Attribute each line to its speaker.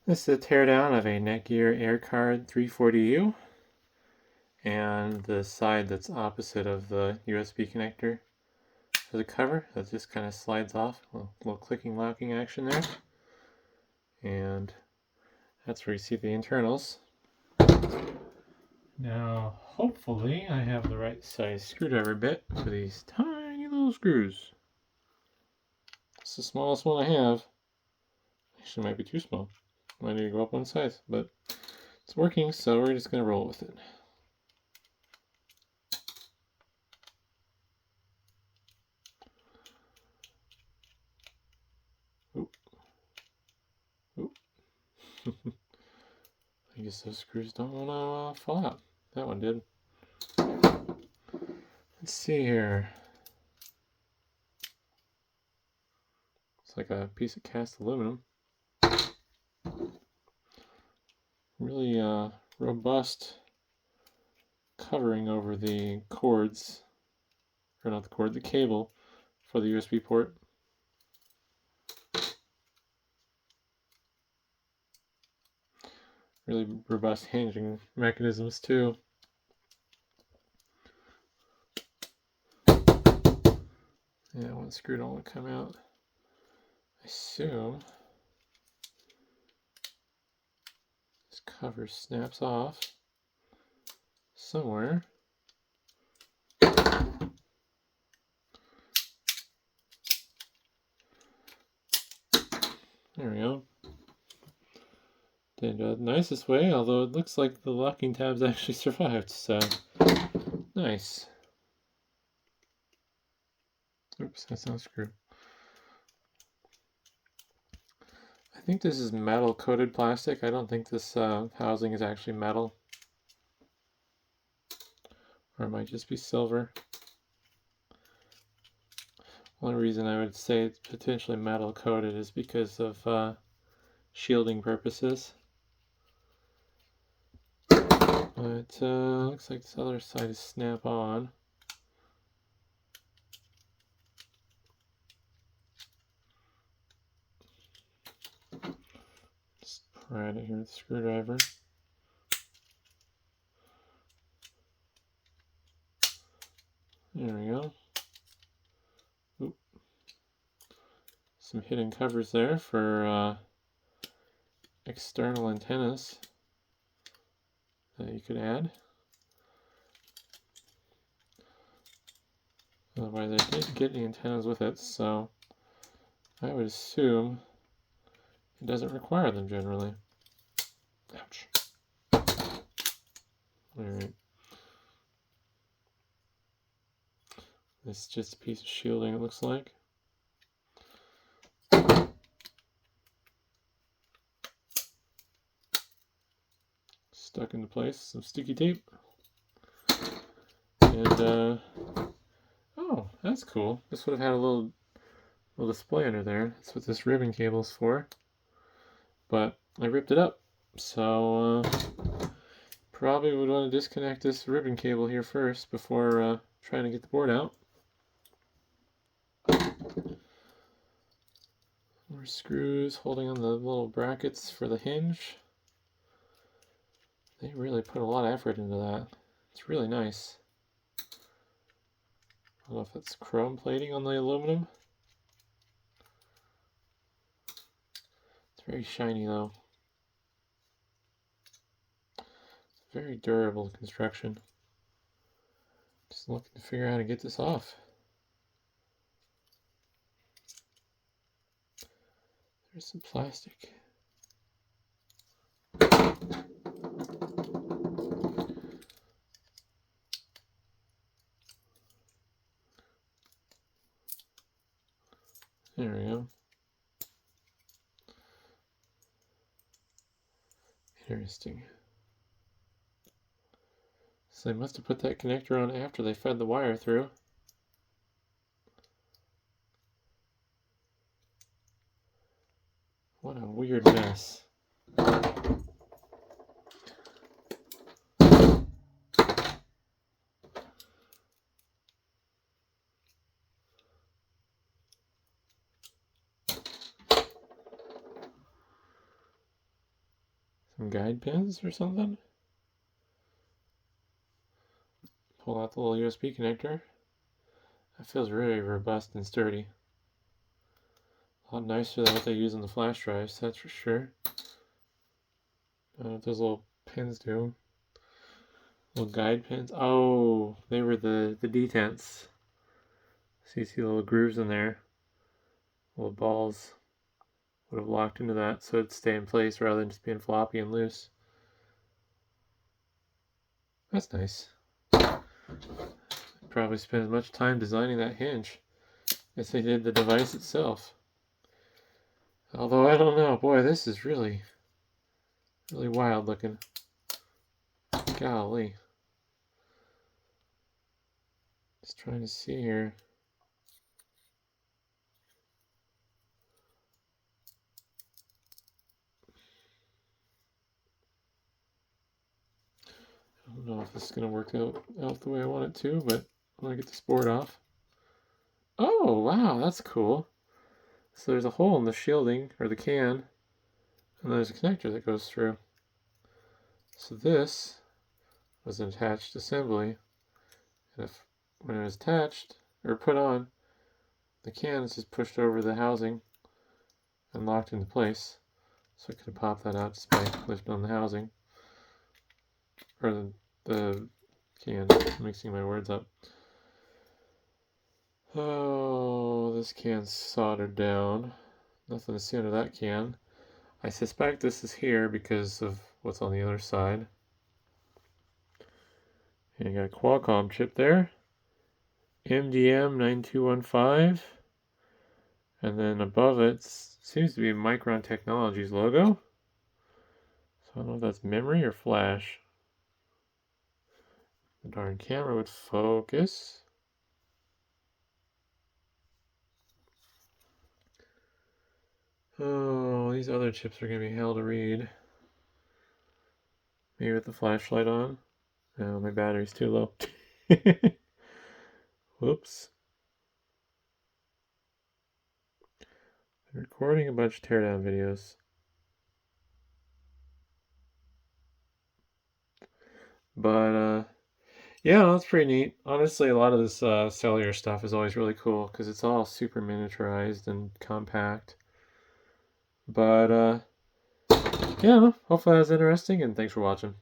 Speaker 1: This is a teardown of a Netgear Aircard 340U, and the side that's opposite of the USB connector has a cover that just kind of slides off. A little clicking locking action there. And that's where you see the internals. Now, hopefully I have the right size screwdriver bit for these tiny little screws. It's the smallest one I have. Actually, it might be too small. Might need to go up one size, but it's working, so we're just going to roll with it. Oop. Oop. I guess those screws don't want to fall out. That one did. Let's see here. It's like a piece of cast aluminum. Really robust covering over the cords, or not the cord, the cable for the USB port. Really robust hinging mechanisms too. Yeah, one screw don't want to come out. I assume this cover snaps off somewhere. There we go. Did the nicest way, although it looks like the locking tabs actually survived, so nice. Oops, that's not a screw. I think this is metal coated plastic. I don't think this housing is actually metal. Or it might just be silver. One reason I would say it's potentially metal coated is because of shielding purposes. But looks like this other side is snap on. Just pry it here with the screwdriver. There we go. Oop. Some hidden covers there for external antennas that you could add. Otherwise, I didn't get any antennas with it, so I would assume it doesn't require them generally. Ouch. Alright. This is just a piece of shielding, it looks like. Stuck into place, some sticky tape. And, oh, that's cool. This would have had a little display under there. That's what this ribbon cable is for. But I ripped it up, so probably would want to disconnect this ribbon cable here first before trying to get the board out. More screws holding on the little brackets for the hinge. They really put a lot of effort into that. It's really nice. I don't know if that's chrome plating on the aluminum. It's very shiny though. Very durable construction. Just looking to figure out how to get this off. There's some plastic. There we go. Interesting. So they must have put that connector on after they fed the wire through. What a weird mess. Some guide pins or something. Pull out the little USB connector. That feels really robust and sturdy. A lot nicer than what they use in the flash drives, that's for sure. I don't know what those little pins do. Little guide pins. Oh, they were the detents. So you see little grooves in there. Little balls would have locked into that so it'd stay in place rather than just being floppy and loose. That's nice. Probably spent as much time designing that hinge as they did the device itself. Although I don't know, boy, this is really wild looking. Golly. Just trying to see here. I don't know if this is going to work out the way I want it to, but I'm going to get this board off. Oh, wow, that's cool. So there's a hole in the shielding, or the can, and there's a connector that goes through. So this was an attached assembly, and when it was attached, or put on, the can is just pushed over the housing and locked into place. So I could have popped that out just by lifting on the housing. Or the can. I'm mixing my words up. Oh, this can's soldered down. Nothing to see under that can. I suspect this is here because of what's on the other side. And you got a Qualcomm chip there. MDM9215. And then above it seems to be Micron Technologies logo. So I don't know if that's memory or flash. The darn camera would focus. Oh, these other chips are going to be hell to read. Maybe with the flashlight on. Oh, my battery's too low. Whoops. I'm recording a bunch of teardown videos. But, yeah, that's pretty neat. Honestly, a lot of this cellular stuff is always really cool because it's all super miniaturized and compact. But, yeah, hopefully that was interesting, and thanks for watching.